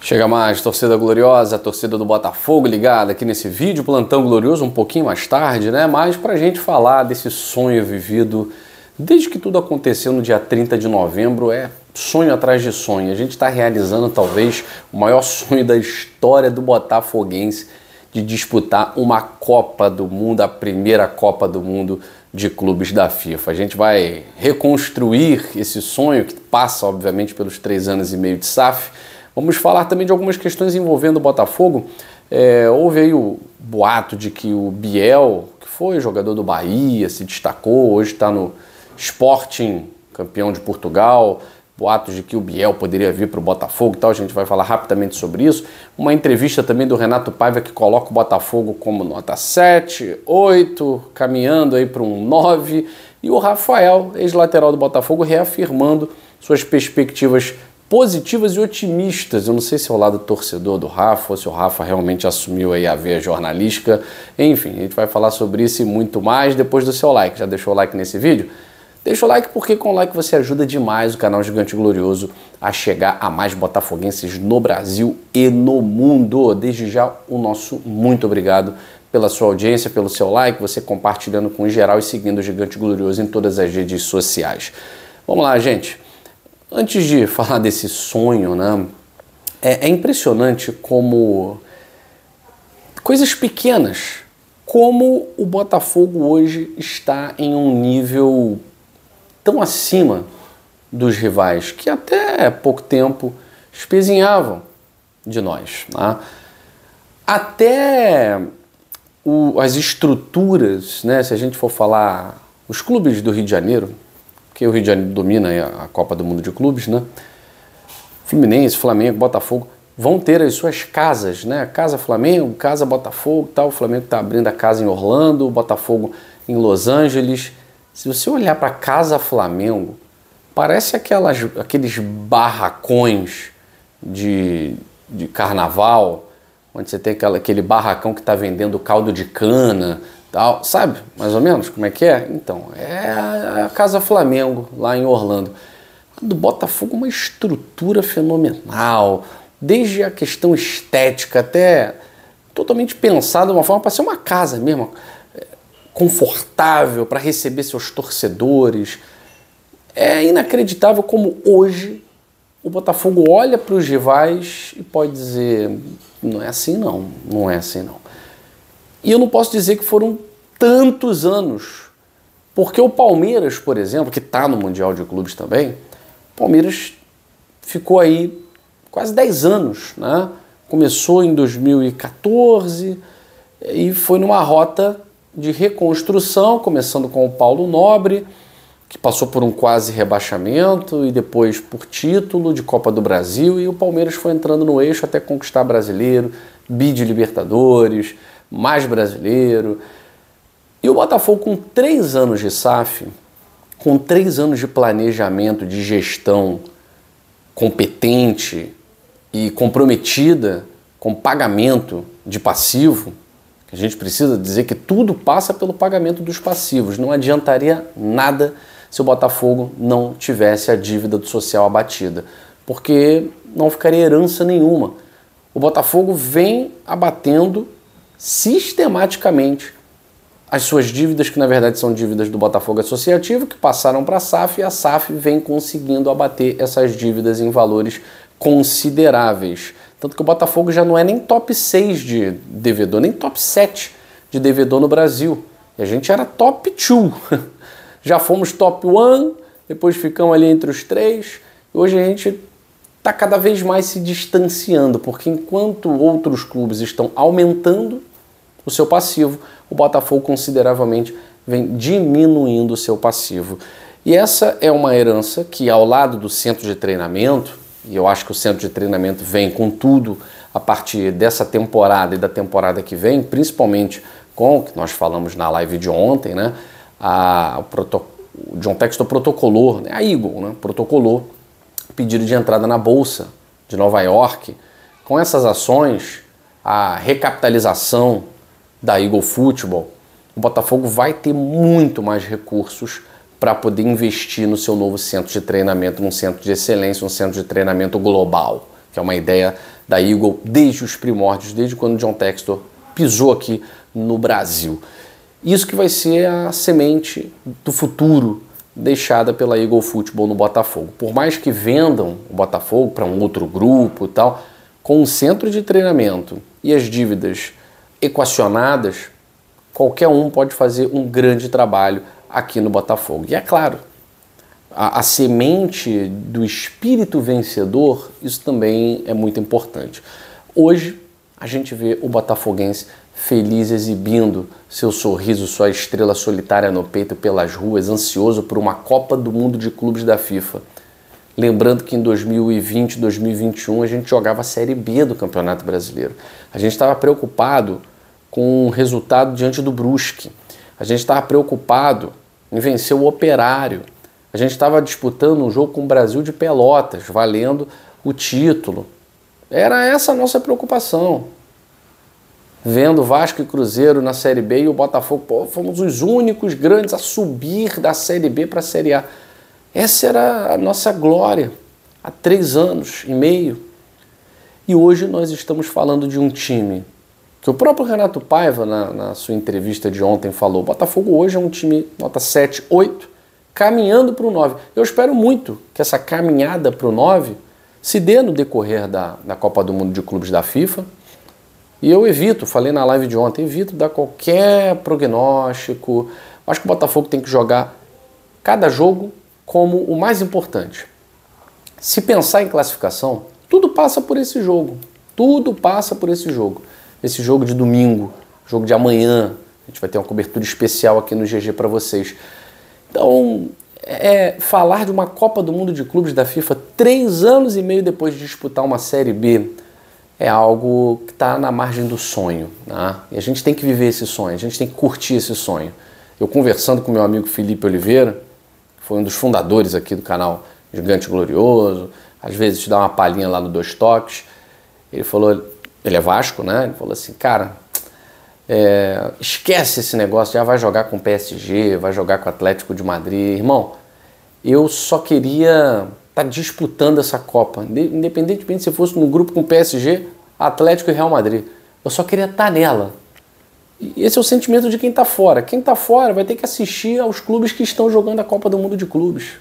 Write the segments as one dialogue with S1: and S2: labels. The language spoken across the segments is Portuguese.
S1: Chega mais, torcida gloriosa, a torcida do Botafogo ligada aqui nesse vídeo, plantão glorioso, um pouquinho mais tarde, né? Mas pra gente falar desse sonho vivido desde que tudo aconteceu no dia 30 de novembro, é sonho atrás de sonho. A gente está realizando talvez o maior sonho da história do botafoguense de disputar uma Copa do Mundo, a primeira Copa do Mundo de clubes da FIFA. A gente vai reconstruir esse sonho que passa, obviamente, pelos 3 anos e meio de SAF. Vamos falar também de algumas questões envolvendo o Botafogo. Houve aí o boato de que o Biel, que foi jogador do Bahia, se destacou, hoje está no Sporting, campeão de Portugal. Boatos de que o Biel poderia vir para o Botafogo e tal, a gente vai falar rapidamente sobre isso. Uma entrevista também do Renato Paiva que coloca o Botafogo como nota 7, 8, caminhando aí para um 9. E o Rafael, ex-lateral do Botafogo, reafirmando suas perspectivas positivas e otimistas. Eu não sei se é o lado torcedor do Rafa ou se o Rafa realmente assumiu aí a veia jornalística. Enfim, a gente vai falar sobre isso e muito mais depois do seu like. Já deixou o like nesse vídeo? Deixa o like porque com o like você ajuda demais o canal Gigante Glorioso a chegar a mais botafoguenses no Brasil e no mundo. Desde já o nosso muito obrigado pela sua audiência, pelo seu like, você compartilhando com geral e seguindo o Gigante Glorioso em todas as redes sociais. Vamos lá, gente. Antes de falar desse sonho, né, é impressionante como coisas pequenas, como o Botafogo hoje está em um nível tão acima dos rivais que até pouco tempo espezinhavam de nós. Né? Até as estruturas, né, se a gente for falar, os clubes do Rio de Janeiro, porque o Rio de Janeiro domina a Copa do Mundo de Clubes, né? Fluminense, Flamengo, Botafogo vão ter as suas casas, né? Casa Flamengo, Casa Botafogo, tal. O Flamengo está abrindo a casa em Orlando, o Botafogo em Los Angeles. Se você olhar para a Casa Flamengo, parece aqueles barracões de carnaval, onde você tem aquele barracão que está vendendo caldo de cana, tal, sabe? Mais ou menos como é que é? Então, é a Casa Flamengo, lá em Orlando. A do Botafogo, uma estrutura fenomenal, desde a questão estética até totalmente pensada de uma forma para ser uma casa mesmo, confortável para receber seus torcedores. É inacreditável como hoje o Botafogo olha para os rivais e pode dizer, não é assim não, não é assim não. E eu não posso dizer que foram tantos anos, porque o Palmeiras, por exemplo, que está no Mundial de Clubes também, o Palmeiras ficou aí quase 10 anos, né? Começou em 2014 e foi numa rota de reconstrução, começando com o Paulo Nobre, que passou por um quase rebaixamento e depois por título de Copa do Brasil, e o Palmeiras foi entrando no eixo até conquistar brasileiro, bi de Libertadores, mais brasileiro. E o Botafogo, com 3 anos de SAF, com 3 anos de planejamento, de gestão competente e comprometida com pagamento de passivo, a gente precisa dizer que tudo passa pelo pagamento dos passivos. Não adiantaria nada se o Botafogo não tivesse a dívida do social abatida, porque não ficaria herança nenhuma. O Botafogo vem abatendo sistematicamente as suas dívidas, que na verdade são dívidas do Botafogo Associativo, que passaram para a SAF, e a SAF vem conseguindo abater essas dívidas em valores consideráveis. Tanto que o Botafogo já não é nem top 6 de devedor, nem top 7 de devedor no Brasil. E a gente era top 2. Já fomos top 1, depois ficamos ali entre os 3, e hoje a gente está cada vez mais se distanciando, porque enquanto outros clubes estão aumentando o seu passivo, o Botafogo consideravelmente vem diminuindo o seu passivo. E essa é uma herança que, ao lado do centro de treinamento, e eu acho que o centro de treinamento vem com tudo a partir dessa temporada e da temporada que vem, principalmente com o que nós falamos na live de ontem, né? O John Textor protocolou, né? A Eagle, né? Protocolou pedido de entrada na Bolsa de Nova York. Com essas ações, a recapitalização da Eagle Football, o Botafogo vai ter muito mais recursos para poder investir no seu novo centro de treinamento, num centro de excelência, um centro de treinamento global, que que é uma ideia da Eagle desde os primórdios, desde quando John Textor pisou aqui no Brasil. Isso que vai ser a semente do futuro deixada pela Eagle Football no Botafogo. Por mais que vendam o Botafogo para um outro grupo e tal, com um centro de treinamento e as dívidas equacionadas, qualquer um pode fazer um grande trabalho aqui no Botafogo. E é claro, a semente do espírito vencedor, isso também é muito importante. Hoje a gente vê o botafoguense feliz exibindo seu sorriso, sua estrela solitária no peito pelas ruas, ansioso por uma Copa do Mundo de Clubes da FIFA. Lembrando que em 2020, 2021 a gente jogava a Série B do Campeonato Brasileiro. A gente estava preocupado com o resultado diante do Brusque. A gente estava preocupado em vencer o Operário. A gente estava disputando um jogo com o Brasil de Pelotas, valendo o título. Era essa a nossa preocupação. Vendo Vasco e Cruzeiro na Série B e o Botafogo, pô, fomos os únicos grandes a subir da Série B para a Série A. Essa era a nossa glória há 3 anos e meio. E hoje nós estamos falando de um time que o próprio Renato Paiva, na sua entrevista de ontem, falou: o Botafogo hoje é um time nota 7, 8, caminhando para o 9. Eu espero muito que essa caminhada para o 9 se dê no decorrer da Copa do Mundo de Clubes da FIFA. E eu evito, falei na live de ontem, evito dar qualquer prognóstico. Acho que o Botafogo tem que jogar cada jogo como o mais importante. Se pensar em classificação, tudo passa por esse jogo. Tudo passa por esse jogo. Esse jogo de domingo, jogo de amanhã. A gente vai ter uma cobertura especial aqui no GG para vocês. Então, falar de uma Copa do Mundo de Clubes da FIFA 3 anos e meio depois de disputar uma Série B é algo que está na margem do sonho, né? E a gente tem que viver esse sonho, a gente tem que curtir esse sonho. Eu conversando com meu amigo Felipe Oliveira, que foi um dos fundadores aqui do canal Gigante Glorioso, às vezes te dá uma palhinha lá no Dois Toques, ele falou, ele é Vasco, né? Ele falou assim, cara, esquece esse negócio, já vai jogar com o PSG, vai jogar com o Atlético de Madrid. Irmão, eu só queria estar disputando essa Copa, independentemente se fosse no grupo com o PSG, Atlético e Real Madrid. Eu só queria estar nela. E esse é o sentimento de quem está fora. Quem está fora vai ter que assistir aos clubes que estão jogando a Copa do Mundo de Clubes.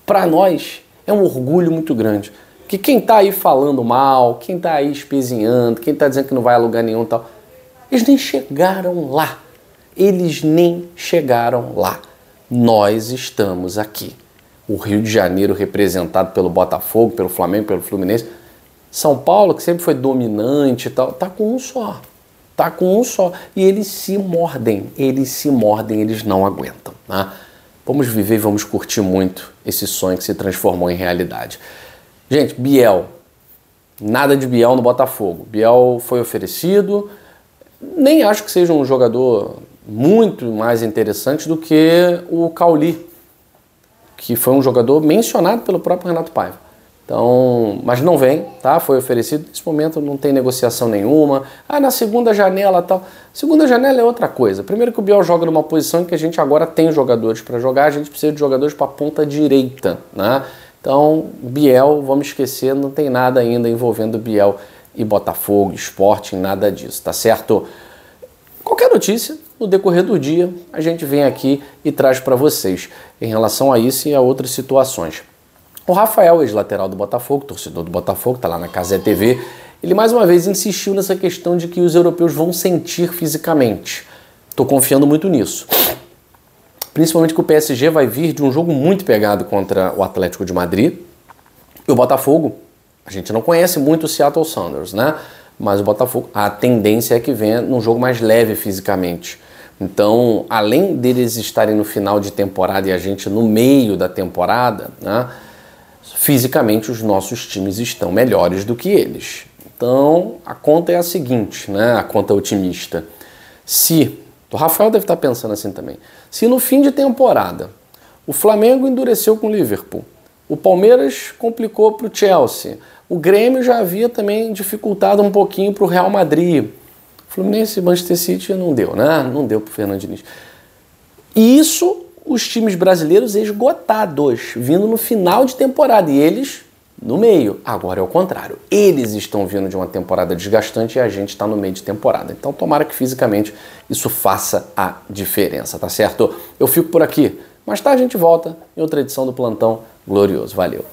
S1: Para nós, é um orgulho muito grande. Que quem está aí falando mal, quem está aí espezinhando, quem está dizendo que não vai a lugar nenhum e tal, eles nem chegaram lá. Eles nem chegaram lá. Nós estamos aqui. O Rio de Janeiro representado pelo Botafogo, pelo Flamengo, pelo Fluminense. São Paulo, que sempre foi dominante e tal, tá com um só. Tá com um só. E eles se mordem, eles não aguentam. Né? Vamos viver e vamos curtir muito esse sonho que se transformou em realidade. Gente, Biel. Nada de Biel no Botafogo. Biel foi oferecido. Nem acho que seja um jogador muito mais interessante do que o Cauli, que foi um jogador mencionado pelo próprio Renato Paiva. Então, mas não vem, tá? Foi oferecido. Nesse momento não tem negociação nenhuma. Na segunda janela tal. Segunda janela é outra coisa. Primeiro que o Biel joga numa posição em que a gente agora tem jogadores para jogar, a gente precisa de jogadores para a ponta direita, né? Então, Biel, vamos esquecer, não tem nada ainda envolvendo Biel e Botafogo, Sporting, nada disso, tá certo? Qualquer notícia, no decorrer do dia, a gente vem aqui e traz para vocês em relação a isso e a outras situações. O Rafael, ex-lateral do Botafogo, torcedor do Botafogo, está lá na Cazé TV, ele mais uma vez insistiu nessa questão de que os europeus vão sentir fisicamente. Estou confiando muito nisso. Principalmente que o PSG vai vir de um jogo muito pegado contra o Atlético de Madrid. E o Botafogo, a gente não conhece muito o Seattle Sounders, né? Mas o Botafogo, a tendência é que venha num jogo mais leve fisicamente. Então, além deles estarem no final de temporada e a gente no meio da temporada, né? Fisicamente os nossos times estão melhores do que eles. Então, a conta é a seguinte, né? A conta otimista. O Rafael deve estar pensando assim também. Se no fim de temporada o Flamengo endureceu com o Liverpool, o Palmeiras complicou para o Chelsea, o Grêmio já havia também dificultado um pouquinho para o Real Madrid, Fluminense e Manchester City não deu, né? Não deu para o Fernando Diniz. E isso os times brasileiros esgotados, vindo no final de temporada. E eles no meio. Agora é o contrário. Eles estão vindo de uma temporada desgastante e a gente está no meio de temporada. Então tomara que fisicamente isso faça a diferença, tá certo? Eu fico por aqui. Mais tarde a gente volta em outra edição do Plantão Glorioso. Valeu!